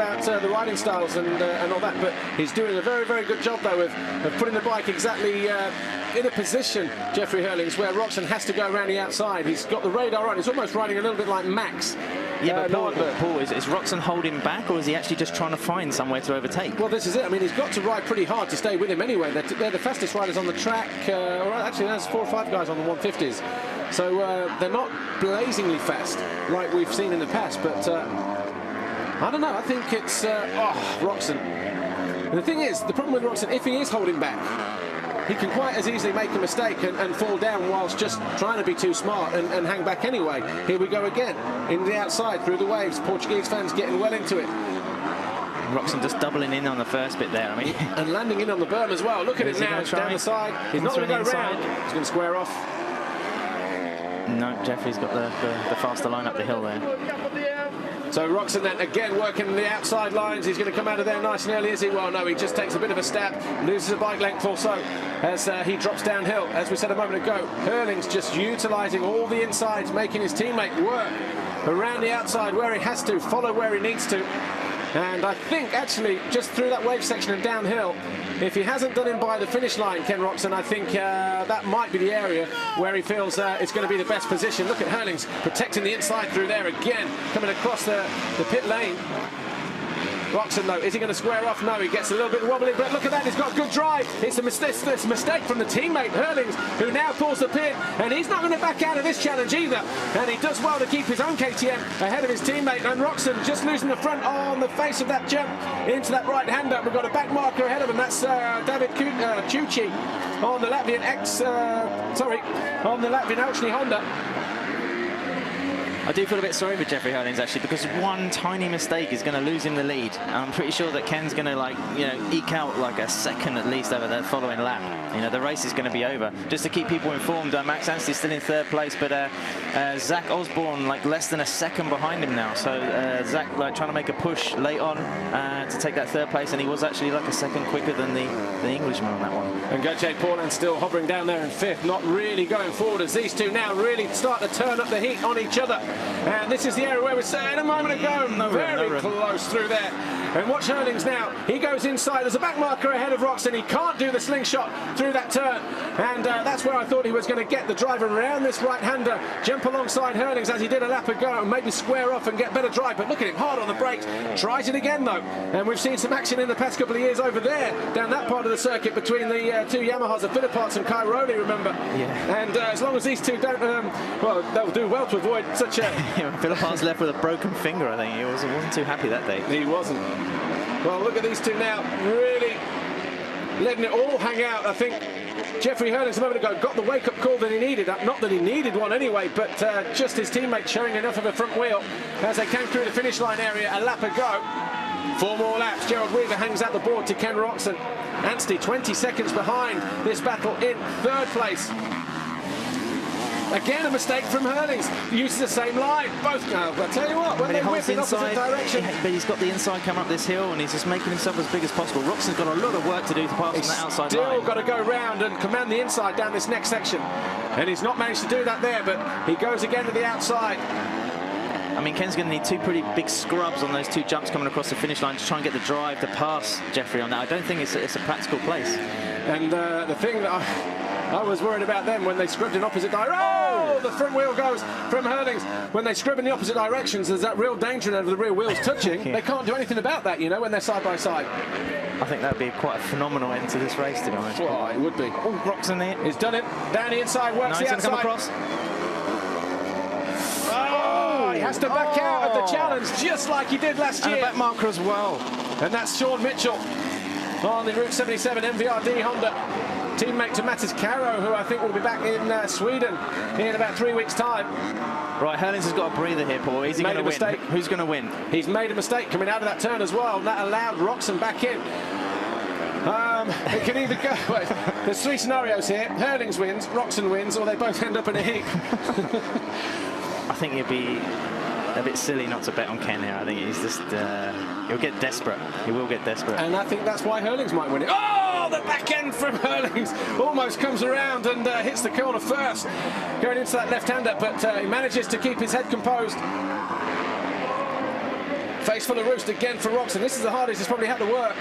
about the riding styles and all that, but he's doing a very, very good job, though, of putting the bike exactly in a position, Jeffrey Herlings, where Roczen has to go around the outside. He's got the radar on. He's almost riding a little bit like Max. Yeah, but Paul, is Roczen holding back, or is he actually just trying to find somewhere to overtake? Well, this is it. I mean, he's got to ride pretty hard to stay with him anyway. They're the fastest riders on the track. Or actually, there's 4 or 5 guys on the 150s. So they're not blazingly fast like we've seen in the past. But I don't know. I think it's Roczen. And the thing is, the problem with Roczen, if he is holding back, he can quite as easily make a mistake and fall down whilst just trying to be too smart and hang back anyway. Here we go again, in the outside, through the waves. Portuguese fans getting well into it. Roczen just doubling in on the first bit there, I mean. And landing in on the berm as well. Look at it now, down the side. He's not going to go round. He's going to square off. No, Jeffrey's got the faster line up the hill there. So Roczen then again working the outside lines. He's going to come out of there nice and early, is he? Well, no, he just takes a bit of a stab, loses a bike length or so as he drops downhill. As we said a moment ago, Herlings just utilising all the insides, making his teammate work around the outside where he has to, follow where he needs to. And I think actually just through that wave section and downhill, if he hasn't done him by the finish line, Ken Roczen, I think that might be the area where he feels it's going to be the best position. Look at Herlings protecting the inside through there again, coming across the pit lane. Roczen, though, is he going to square off? No, he gets a little bit wobbly, but look at that, he's got good drive. It's a mistake from the teammate, Herlings, who now pulls the pin, and he's not going to back out of this challenge either. And he does well to keep his own KTM ahead of his teammate, and Roczen just losing the front on the face of that jump into that right-hander. We've got a back marker ahead of him, that's David Cucci on the Latvian on the Latvian Elchny Honda. I do feel a bit sorry for Jeffrey Herlings, actually, because one tiny mistake is going to lose him the lead. I'm pretty sure that Ken's going to, like, you know, eke out like a second at least over the following lap. You know, the race is going to be over. Just to keep people informed, Max Anstey's still in 3rd place, but Zach Osborne, like, less than a second behind him now. So Zach, like, trying to make a push late on to take that 3rd place, and he was actually like a second quicker than the Englishman on that one. And Gauthier Paulin still hovering down there in 5th, not really going forward as these two now really start to turn up the heat on each other. And this is the area where we said a moment ago, very close through there. And watch Herlings now. He goes inside. There's a back marker ahead of Roczen. He can't do the slingshot through that turn. And that's where I thought he was going to get the driver around this right-hander, jump alongside Herlings as he did a lap ago, and maybe square off and get better drive. But look at him, hard on the brakes. Tries it again, though. And we've seen some action in the past couple of years over there, down that part of the circuit between the two Yamahas, the Philipparts and Cairoli, remember? Yeah. And as long as these two don't, well, they'll do well to avoid such a... Philippart's left with a broken finger, I think. He wasn't too happy that day. He wasn't. Well, look at these two now, really letting it all hang out. I think Jeffrey Herlings a moment ago got the wake-up call that he needed. Not that he needed one anyway, but just his teammate showing enough of a front wheel as they came through the finish line area a lap ago. 4 more laps. Gerald Weaver hangs out the board to Ken Roczen. Anstey 20 seconds behind this battle in 3rd place. Again, a mistake from Herlings. Uses the same line. Both now. But I tell you what, when they whip in opposite direction. But he's got the inside come up this hill, and he's just making himself as big as possible. Roczen's got a lot of work to do to pass on that outside line. Still got to go round and command the inside down this next section. And he's not managed to do that there, but he goes again to the outside. I mean, Ken's going to need 2 pretty big scrubs on those 2 jumps coming across the finish line to try and get the drive to pass Jeffrey on that. I don't think it's a practical place. And the thing that I was worried about them when they scrubbed in opposite directions. Oh, the front wheel goes from Herlings. When they scrub in the opposite directions, there's that real danger of the rear wheels touching. Yeah. They can't do anything about that, you know, when they're side by side. I think that would be quite a phenomenal end to this race, to be honest. Well, it would be. Oh, Roczen there. He's done it. Down the inside, works the outside. Come across. Oh, he has to back out of the challenge, just like he did last year. And a back marker as well. And that's Sean Mitchell on the Route 77 MVRD Honda. Teammate to Mattis Caro, who I think will be back in Sweden in about 3 weeks' time. Right, Herlings has got a breather here, Paul. Is he going to win? Who's going to win? He's made a mistake coming out of that turn as well. That allowed Roczen back in. It can either go... Wait, there's 3 scenarios here. Herlings wins, Roczen wins, or they both end up in a heap. I think it'd be a bit silly not to bet on Ken here. I think he's just... he'll get desperate. He will get desperate. And I think that's why Herlings might win it. Oh, the back end from Herlings almost comes around and hits the corner first, going into that left-hander, but he manages to keep his head composed. Face full of roost again for Roczen. This is the hardest he's probably had to work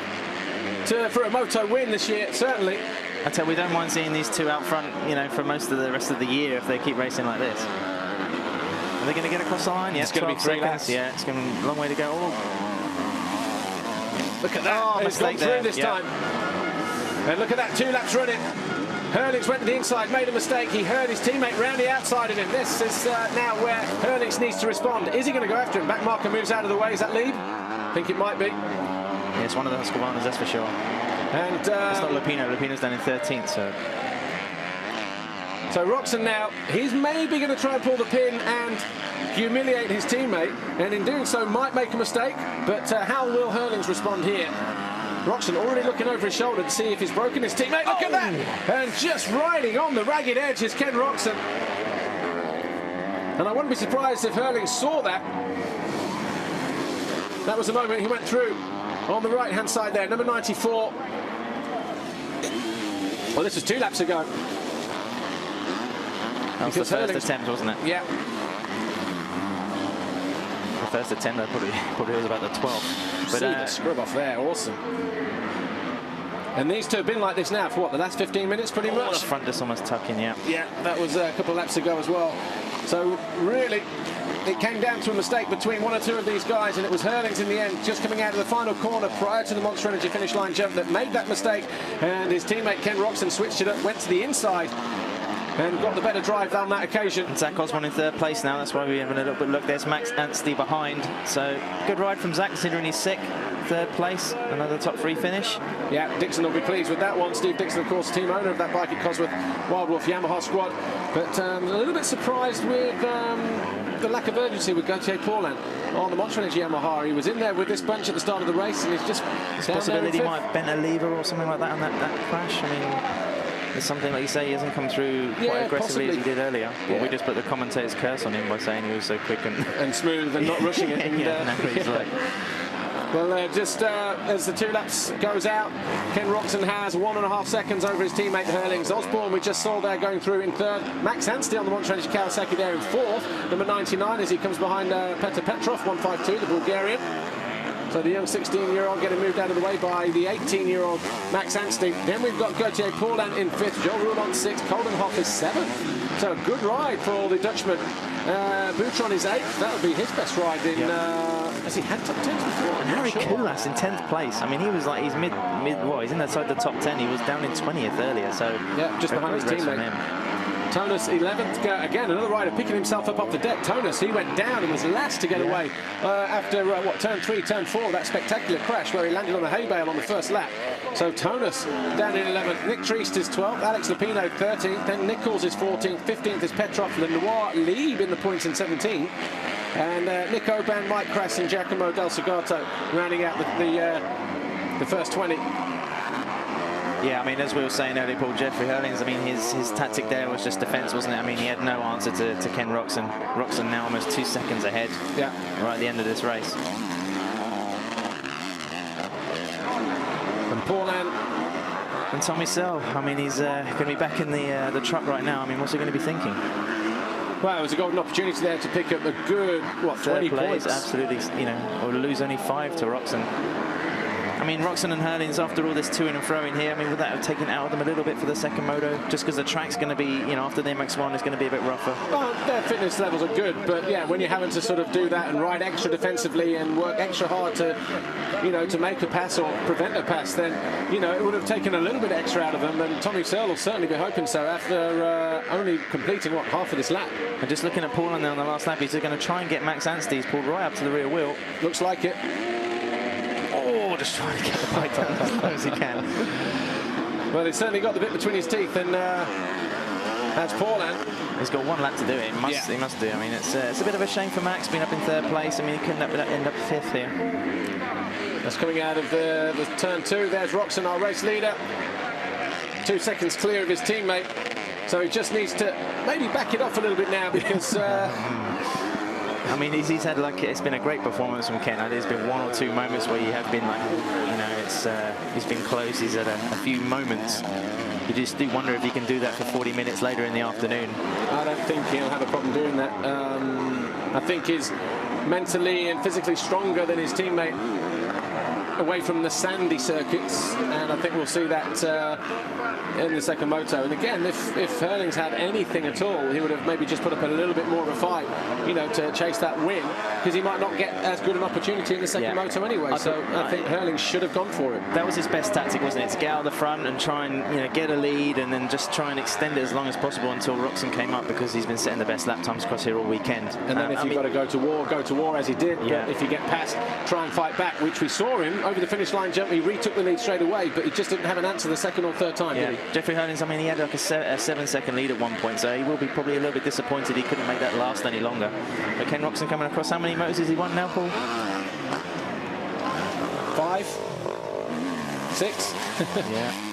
for a moto win this year, certainly. I tell you, we don't mind seeing these two out front, you know, for most of the rest of the year if they keep racing like this. Are they going to get across the line? Yeah, it's going to be 3 laps. Yeah, it's going to be a long way to go. Oh. Look at that. Oh, he's gone through this time. And look at that, 2 laps running. Herlings went to the inside, made a mistake. He heard his teammate round the outside of him. This is now where Herlings needs to respond. Is he going to go after him? Back marker moves out of the way. Is that lead? I think it might be. Yeah, it's one of the Husqvarnas, that's for sure. And it's not Lupino. Lupino's down in 13th, so. So Roczen now, he's maybe going to try and pull the pin and humiliate his teammate, and in doing so might make a mistake. But how will Herlings respond here? Roczen already looking over his shoulder to see if he's broken his teammate. Look at that! And just riding on the ragged edge is Ken Roczen. And I wouldn't be surprised if Herlings saw that. That was the moment he went through on the right-hand side there, number 94. Well, this was 2 laps ago. That was the first attempt, wasn't it? Yeah. The first attempt, though, probably was about the 12th. But see the scrub off there, awesome. And these two have been like this now for what, the last 15 minutes, pretty much? The front just almost tucking, yeah. Yeah, that was a couple of laps ago as well. So really, it came down to a mistake between 1 or 2 of these guys, and it was Herlings in the end, just coming out of the final corner prior to the Monster Energy finish line jump, that made that mistake, and his teammate Ken Roczen switched it up, went to the inside, and got the better drive on that occasion. And Zach Osborne in 3rd place now, that's why we're having a little bit look. There's Max Anstey behind, so good ride from Zach considering he's sick. 3rd place, another top 3 finish. Yeah, Dixon will be pleased with that one. Steve Dixon, of course, team owner of that bike at Cosworth Wild Wolf Yamaha squad. But a little bit surprised with the lack of urgency with Gauthier Paulin on the Monster Energy Yamaha. He was in there with this bunch at the start of the race, and he's just It's a possibility he might have bent a lever or something like that on that crash. I mean, it's something like you say, he hasn't come through quite aggressively as he did earlier. Yeah. Well, we just put the commentator's curse on him by saying he was so quick and smooth and not rushing it. And, he's like... Well, just as the 2 laps goes out, Ken Roczen has 1.5 seconds over his teammate Herlings. Osborne, we just saw there going through in 3rd. Max Anstey on the Monster Energy Kawasaki there in 4th. Number 99 as he comes behind Petr Petrov, 152, the Bulgarian. So the young 16-year-old getting moved out of the way by the 18-year-old Max Anstey. Then we've got Gauthier Paulin in 5th, Joel Roulon 6th, Coldenhoff is 7th. So a good ride for the Dutchman. Boutron is 8th. That would be his best ride in... has he had top 10s before? And Harry Koulas in 10th place. I mean, he was like, he's well, he's inside the top 10. He was down in 20th earlier, so... Yeah, just behind his teammate. Tonus 11th, again another rider picking himself up off the deck. Tonus, he went down and was last to get away after turn 3, turn 4, that spectacular crash where he landed on a hay bale on the first lap. So Tonus down in 11th, Nick Triest is 12th, Alex Lupino 13th, then Nichols is 14th, 15th is Petrov, Lenoir lead in the points in 17th, and Nick Oban, Mike Crass and Giacomo Del Segato rounding out the first 20. Yeah, I mean, as we were saying earlier, Paul, Jeffrey Herlings, I mean, his tactic there was just defence, wasn't it? I mean, he had no answer to Ken Roczen. Roczen now almost 2 seconds ahead right at the end of this race. And Paulin. And Tommy Searle, I mean, he's going to be back in the truck right now. I mean, what's he going to be thinking? Well, it was a golden opportunity there to pick up a good, 20 points. Absolutely, you know, or lose only 5 to Roczen. I mean, Roczen and Herlings, after all this to-ing and fro-in here, I mean, would that have taken out of them a little bit for the second moto? Just because the track's going to be, you know, after the MX1 is going to be a bit rougher. Well, their fitness levels are good, but yeah, when you're having to sort of do that and ride extra defensively and work extra hard to, you know, to make a pass or prevent a pass, then, you know, it would have taken a little bit extra out of them, and Tommy Searle will certainly be hoping so after only completing, what, half of this lap. And just looking at Paulin there on the last lap, he's going to try and get Max Anstey. He's pulled right up to the rear wheel. Looks like it. Oh, just trying to get the bike on as close as he can. Well, he's certainly got the bit between his teeth, and that's Paulin. He's got 1 lap to do it. He must do. I mean, it's a bit of a shame for Max being up in 3rd place. I mean, he couldn't end up 5th here. That's coming out of the turn 2. There's Roczen, our race leader. 2 seconds clear of his teammate. So he just needs to maybe back it off a little bit now, because... I mean, he's had, like, it's been a great performance from Ken. There's been 1 or 2 moments where you have been like, you know, he's been close. He's had a few moments. You just do wonder if he can do that for 40 minutes later in the afternoon. I don't think he'll have a problem doing that. I think his mentally and physically stronger than his teammate away from the sandy circuits, and I think we'll see that in the second moto. And again, if Herlings had anything at all, he would have maybe just put up a little bit more of a fight, you know, to chase that win, because he might not get as good an opportunity in the second moto anyway. So I think Herlings should have gone for it. That was his best tactic, wasn't it? To get out the front and try and, you know, get a lead, and then just try and extend it as long as possible until Roczen came up, because he's been setting the best lap times across here all weekend. And then if you've got to go to war as he did. Yeah. But if you get past, try and fight back, which we saw him over the finish line jump. He retook the lead straight away, but he just didn't have an answer the second or third time, did he? Jeffrey Herlings, I mean, he had like a 7-second lead at one point, so he will be probably a little bit disappointed he couldn't make that last any longer. But Ken Roczen coming across, how many motos has he won now, Paul? 5, 6. Yeah.